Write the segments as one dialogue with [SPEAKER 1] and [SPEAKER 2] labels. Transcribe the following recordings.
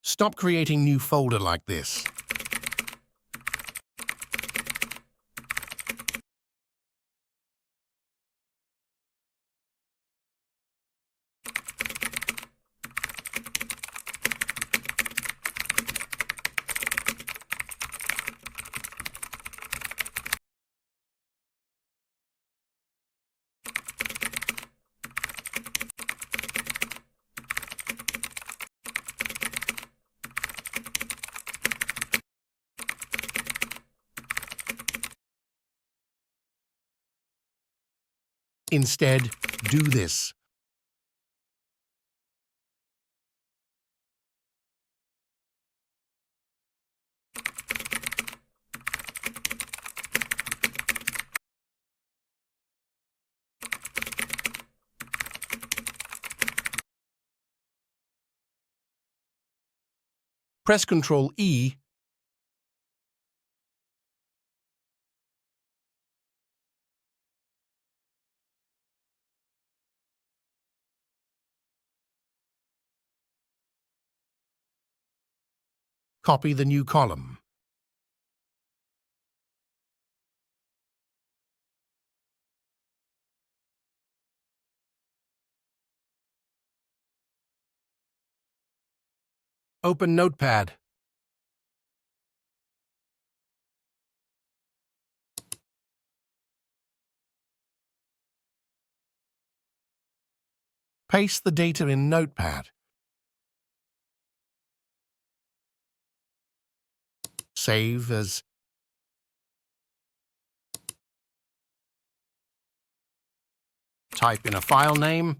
[SPEAKER 1] Stop creating new folder like this. Instead, do this. Press Ctrl E . Copy the new column. Open Notepad. Paste the data in Notepad. Save as type in a file name.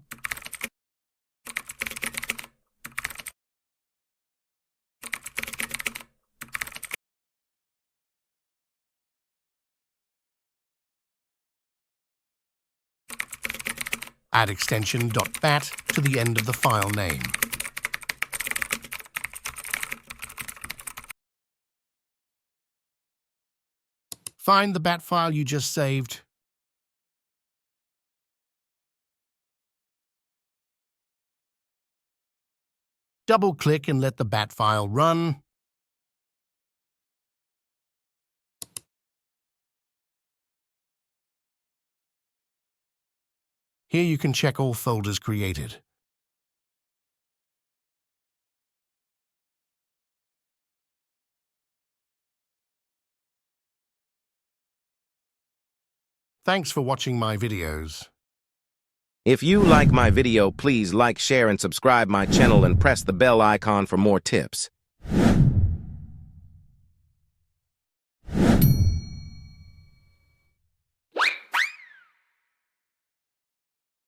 [SPEAKER 1] Add extension .bat to the end of the file name. Find the bat file you just saved. Double-click and let the bat file run. Here you can check all folders created. Thanks for watching my videos.
[SPEAKER 2] If you like my video, please like, share, and subscribe my channel and press the bell icon for more tips.